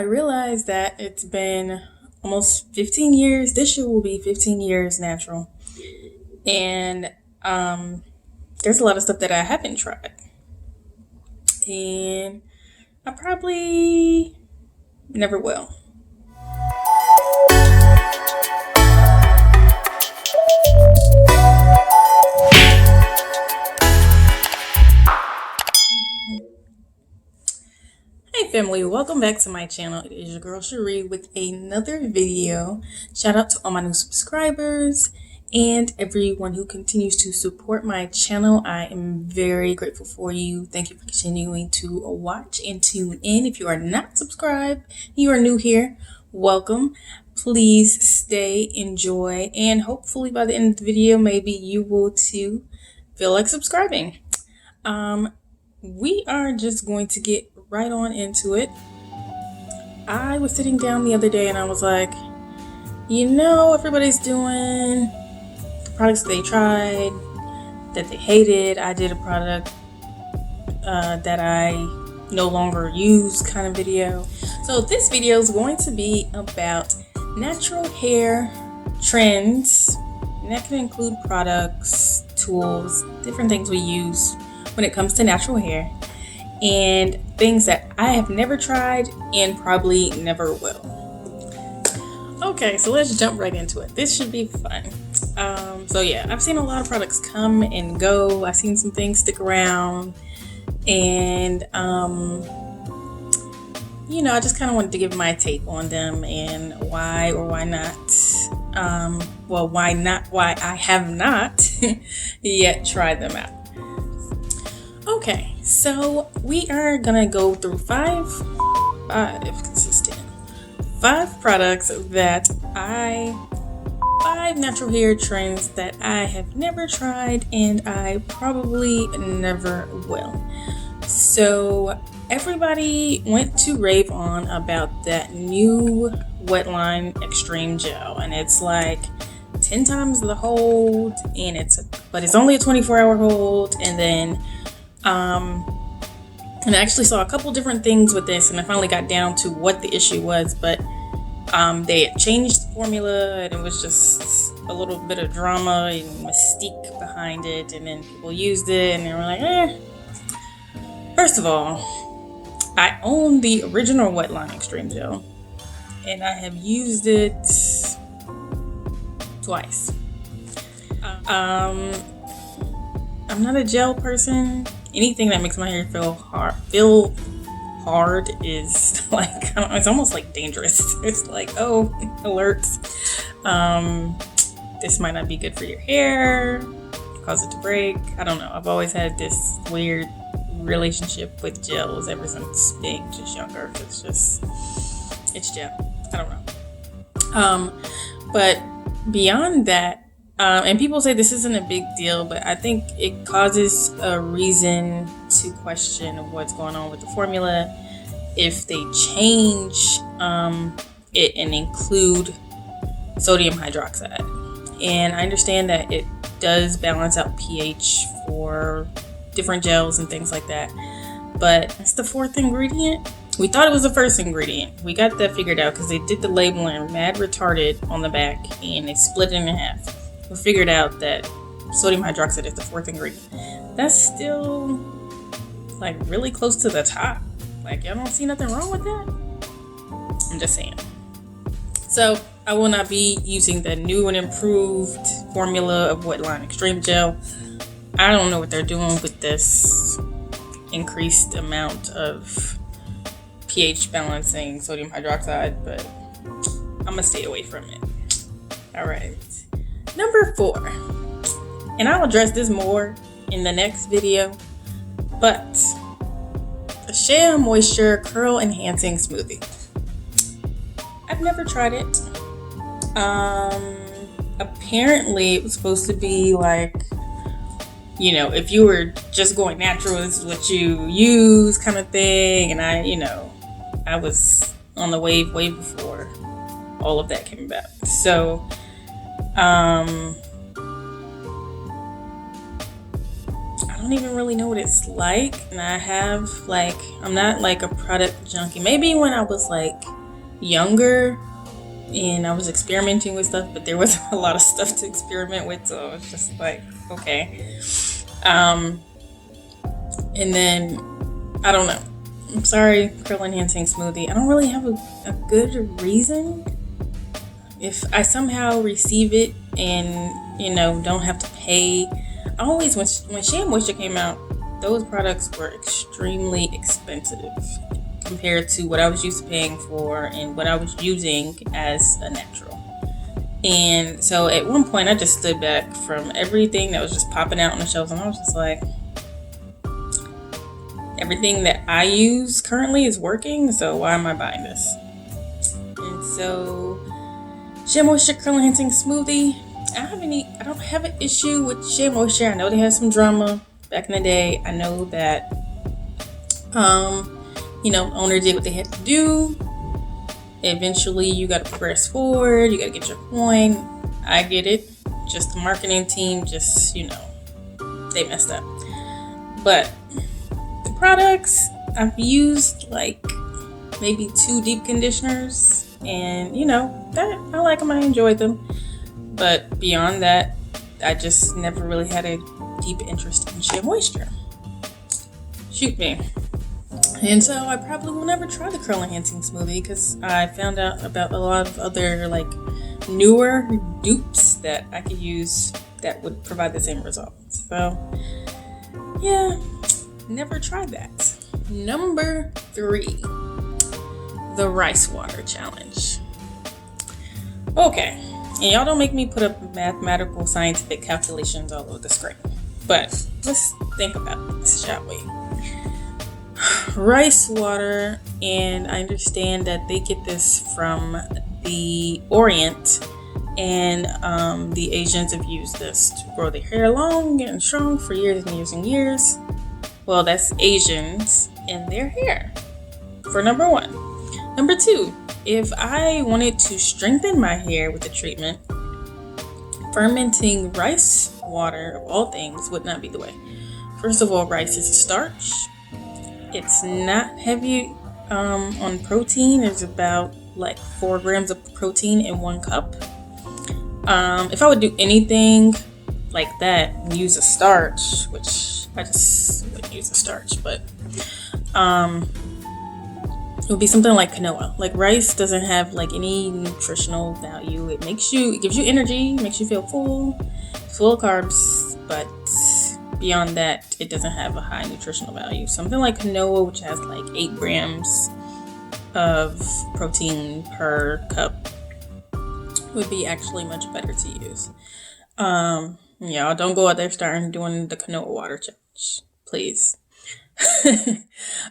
I realized that it's been almost 15 years. This year will be 15 years natural. And there's a lot of stuff that I haven't tried. And I probably never will. Hey family, welcome back to my channel. It is your girl Cherie with another video. Shout out to all my new subscribers and everyone who continues to support my channel. I am very grateful for you. Thank you for continuing to watch and tune in. If you are not subscribed, you are new here, welcome. Please stay, enjoy, and hopefully by the end of the video, maybe you will too feel like subscribing. We are just going to get right on into it. I was sitting down the other day and I was like, everybody's doing the products they tried, that they hated. I did a product that I no longer use kind of video. So this video is going to be about natural hair trends, and that can include products, tools, different things we use when it comes to natural hair, and things that I have never tried and probably never will. Okay, so let's jump right into it. This should be fun. So yeah, I've seen a lot of products come and go. I've seen some things stick around, and I just kind of wanted to give my take on them and why or why not. Why I have not yet tried them out. Okay, so we are gonna go through five products five natural hair trends that I have never tried and I probably never will. So everybody went to rave on about that new Wetline Extreme Gel, and it's like 10 times the hold, and but it's only a 24-hour hold, and then and I actually saw a couple different things with this, and I finally got down to what the issue was, but they had changed the formula, and it was just a little bit of drama and mystique behind it, and then people used it, and they were like, First of all, I own the original Wetline Extreme Gel, and I have used it twice. I'm not a gel person. Anything that makes my hair feel hard is like, it's almost like dangerous. It's like, alerts. This might not be good for your hair, cause it to break. I don't know. I've always had this weird relationship with gels ever since being just younger. It's gel. I don't know. But beyond that, and people say this isn't a big deal, but I think it causes a reason to question what's going on with the formula if they change it and include sodium hydroxide. And I understand that it does balance out pH for different gels and things like that, but it's the fourth ingredient. We thought it was the first ingredient. We got that figured out because they did the labeling mad retarded on the back and they split it in half. We figured out that sodium hydroxide is the fourth ingredient. That's still like really close to the top. Like, y'all don't see nothing wrong with that? I'm just saying. So I will not be using the new and improved formula of Wetline Extreme Gel. I don't know what they're doing with this increased amount of pH balancing sodium hydroxide, but I'm gonna stay away from it. All right. Number 4, and I'll address this more in the next video, but the Shea Moisture Curl Enhancing Smoothie. I've never tried it. Apparently it was supposed to be like, if you were just going natural, this is what you use kind of thing, and I was on the wave way before all of that came about. So I don't even really know what it's like. And I'm not like a product junkie. Maybe when I was like younger and I was experimenting with stuff, but there was a lot of stuff to experiment with, so it's just like, okay. And then, I don't know. I'm sorry, curl enhancing smoothie. I don't really have a good reason. If I somehow receive it and, don't have to pay. Always, when Shea Moisture came out, those products were extremely expensive compared to what I was used to paying for and what I was using as a natural. And so at one point, I just stood back from everything that was just popping out on the shelves, and I was just like, everything that I use currently is working, so why am I buying this? And so, Shea Moisture Curl Enhancing Smoothie. I don't have an issue with Shea Moisture. I know they had some drama back in the day. I know that, owner did what they had to do. Eventually, you got to press forward. You got to get your coin. I get it. Just the marketing team, they messed up. But the products, I've used like maybe 2 deep conditioners, and that I like them. I enjoyed them. But beyond that, I just never really had a deep interest in Shea Moisture. Shoot me. And so I probably will never try the curl enhancing smoothie because I found out about a lot of other like newer dupes that I could use that would provide the same results. So yeah, never tried that. Number 3, the rice water challenge. Okay. And y'all don't make me put up mathematical, scientific calculations all over the screen. But let's think about this, shall we? Rice water, and I understand that they get this from the Orient, and the Asians have used this to grow their hair long and strong for years and years and years. Well, that's Asians and their hair, for number 1. Number 2. If I wanted to strengthen my hair with the treatment, fermenting rice water, of all things, would not be the way. First of all, rice is a starch. It's not heavy on protein. There's about like 4 grams of protein in 1 cup. If I would do anything like that and use a starch, which I just wouldn't use a starch, but it would be something like quinoa. Like rice doesn't have like any nutritional value. It gives you energy, makes you feel full of carbs, but beyond that, it doesn't have a high nutritional value. Something like quinoa, which has like 8 grams of protein per cup, would be actually much better to use. Y'all don't go out there starting doing the quinoa water challenge, please.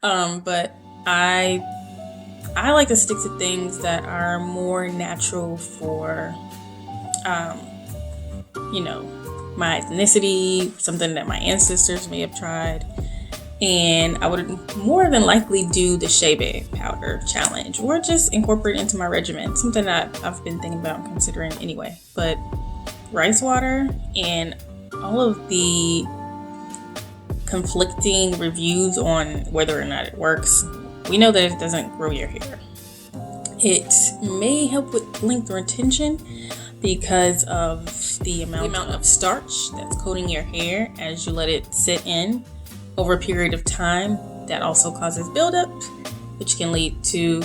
But I like to stick to things that are more natural for, my ethnicity, something that my ancestors may have tried. And I would more than likely do the shea powder challenge, or just incorporate it into my regimen, something that I've been thinking about and considering anyway. But rice water and all of the conflicting reviews on whether or not it works, we know that it doesn't grow your hair. It may help with length or retention because of the amount of starch that's coating your hair as you let it sit in over a period of time. That also causes buildup, which can lead to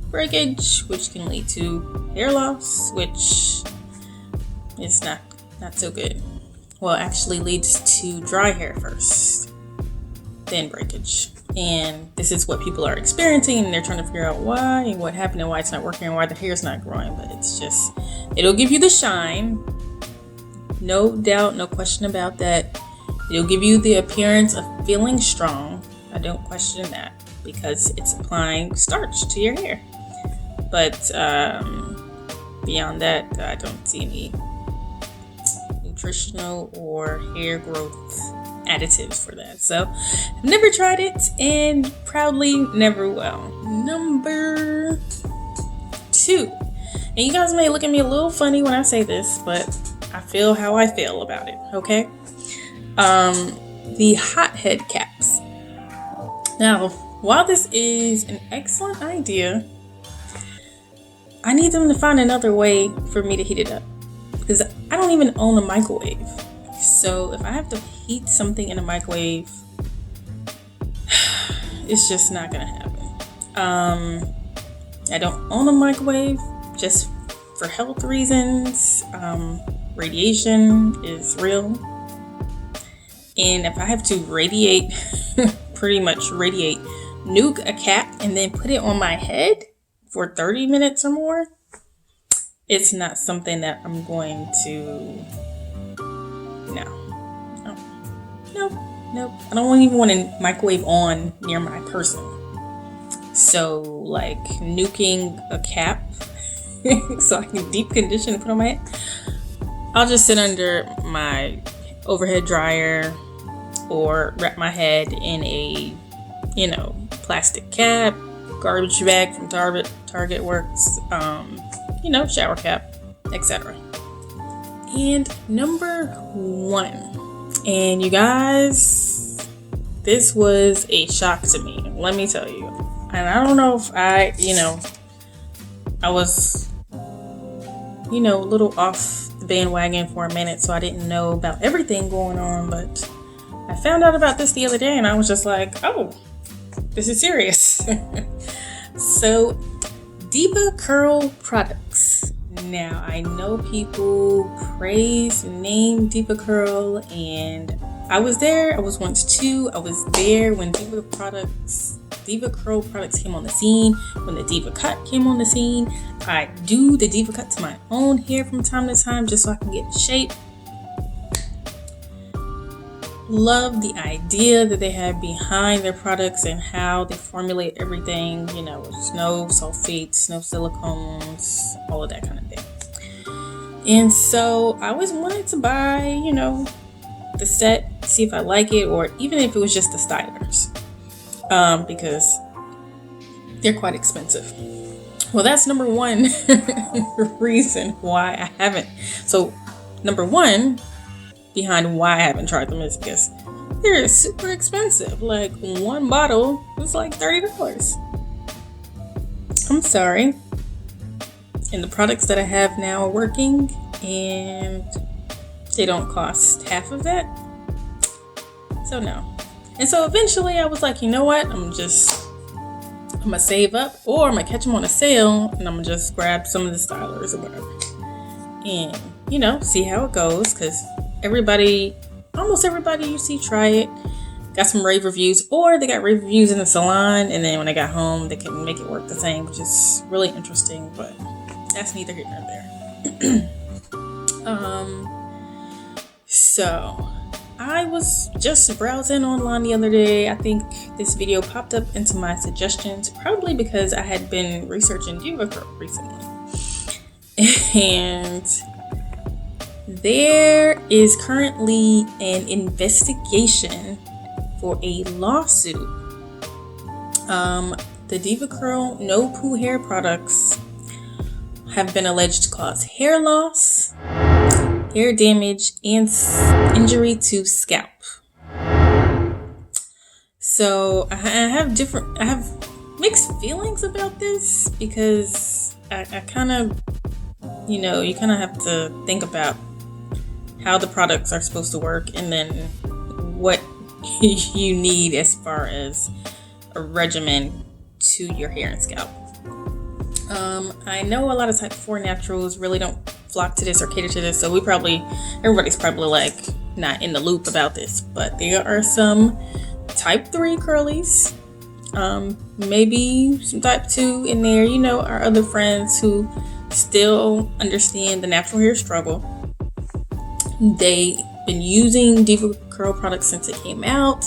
breakage, which can lead to hair loss, which is not so good. Well, it actually leads to dry hair first, then breakage. And this is what people are experiencing, and they're trying to figure out why and what happened and why it's not working and why the hair's not growing. But it's just, it'll give you the shine. No doubt, no question about that. It'll give you the appearance of feeling strong. I don't question that because it's applying starch to your hair. But beyond that, I don't see any nutritional or hair growth additives for that. So I've never tried it and proudly never will. Number 2. And you guys may look at me a little funny when I say this, but I feel how I feel about it, okay? the hothead caps. Now, while this is an excellent idea, I need them to find another way for me to heat it up, because I don't even own a microwave. So if I have to heat something in a microwave, it's just not gonna happen. I don't own a microwave just for health reasons. Radiation is real, and if I have to pretty much radiate, nuke a cap and then put it on my head for 30 minutes or more, it's not something that I'm going to. No. I don't even want a microwave on near my person. So, like, nuking a cap so I can deep condition and put on my head, I'll just sit under my overhead dryer or wrap my head in a, plastic cap, garbage bag from Target Works, shower cap, etc. And number 1, and you guys, this was a shock to me, let me tell you. And I don't know if I was, a little off the bandwagon for a minute, so I didn't know about everything going on, but I found out about this the other day and I was just like, oh, this is serious. So, DevaCurl products. Now, I know people praise and name DevaCurl, and I was there. I was once too. I was there when DevaCurl products came on the scene, when the DevaCut came on the scene. I do the DevaCut to my own hair from time to time just so I can get in shape. Love the idea that they have behind their products and how they formulate everything, no sulfates, no silicones, all of that kind of thing. And so I always wanted to buy, the set, see if I like it, or even if it was just the stylers, because they're quite expensive. Well, that's number 1 reason why I haven't. So number 1 behind why I haven't tried them is because they're super expensive. Like, one bottle is like $30. I'm sorry. And the products that I have now are working, and they don't cost half of that. So no. And so eventually I was like, you know what? I'm gonna save up, or I'm gonna catch them on a sale, and I'm gonna just grab some of the stylers or whatever. And, see how it goes, because almost everybody you see try it, got some rave reviews, or they got rave reviews in the salon, and then when they got home, they can make it work the same, which is really interesting, but that's neither here nor there. So I was just browsing online the other day. I think this video popped up into my suggestions, probably because I had been researching DevaCurl recently. And there is currently an investigation for a lawsuit. The DevaCurl No Poo hair products have been alleged to cause hair loss, hair damage, and injury to scalp. So I have mixed feelings about this, because I kind of, you kind of have to think about how the products are supposed to work, and then what you need as far as a regimen to your hair and scalp. I know a lot of type 4 naturals really don't flock to this or cater to this, so everybody's probably like not in the loop about this, but there are some type 3 curlies, maybe some type 2 in there, our other friends who still understand the natural hair struggle. They've been using DevaCurl products since it came out,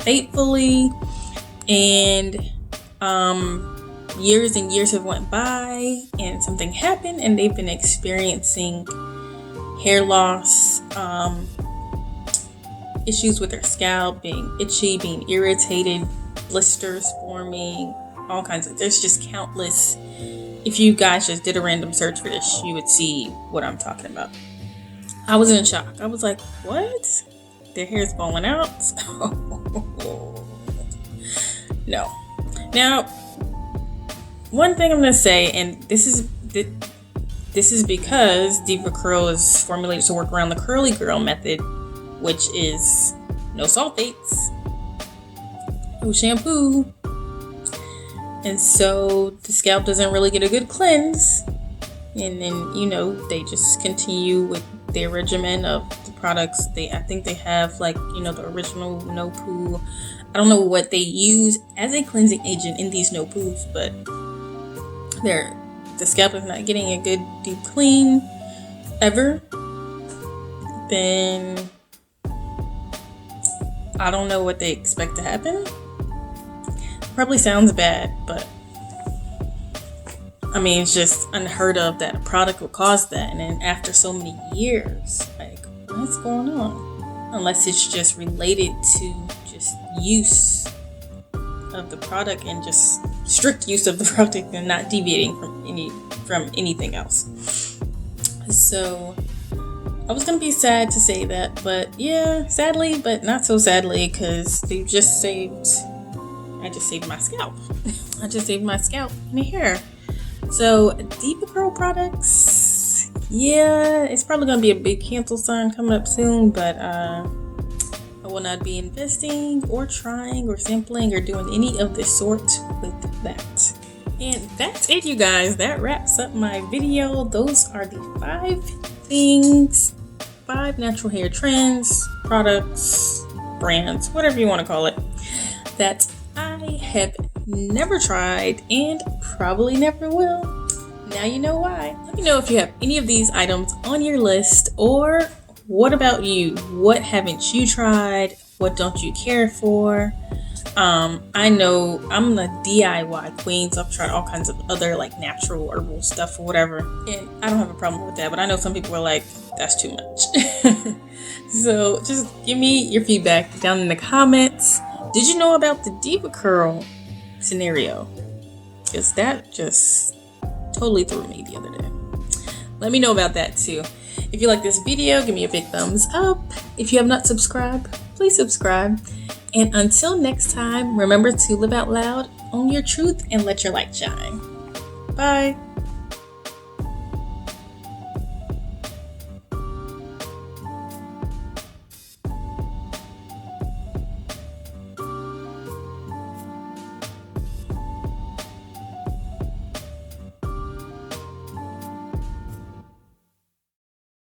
faithfully, and years and years have went by, and something happened, and they've been experiencing hair loss, issues with their scalp, being itchy, being irritated, blisters forming, all kinds of. There's just countless. If you guys just did a random search for this, you would see what I'm talking about. I was in shock. I was like, what? their hair is falling out. No. Now, one thing I'm gonna say, and this is because Diva Curl is formulated to work around the curly girl method, which is no sulfates, no shampoo, and so the scalp doesn't really get a good cleanse. And then, you know, they just continue with their regimen of the products. I think they have, like, you know, the original No Poo. I don't know what they use as a cleansing agent in these No Poos, but the scalp is not getting a good deep clean ever. Then I don't know what they expect to happen. Probably sounds bad, but I mean, it's just unheard of that a product will cause that. And then after so many years, like, what's going on? Unless it's just related to just use of the product and just strict use of the product and not deviating from anything else. So I was gonna be sad to say that, but yeah, sadly, but not so sadly, because I just saved my scalp. I just saved my scalp and my hair. So Diva Curl products, yeah, it's probably gonna be a big cancel sign coming up soon, but I will not be investing or trying or sampling or doing any of the sort with that. And that's it, you guys. That wraps up my video. Those are the 5 natural hair trends, products, brands, whatever you want to call it, that I have never tried and probably never will. Now you know why. Let me know if you have any of these items on your list, or what about you? What haven't you tried? What don't you care for? I know I'm the DIY queen, so I've tried all kinds of other like natural herbal stuff or whatever, and I don't have a problem with that, but I know some people are like, that's too much. So just give me your feedback down in the comments. Did you know about the Diva Curl scenario? Because that just totally threw me the other day. Let me know about that too. If you like this video, give me a big thumbs up. If you have not subscribed, please subscribe. And until next time, remember to live out loud, own your truth, and let your light shine. Bye.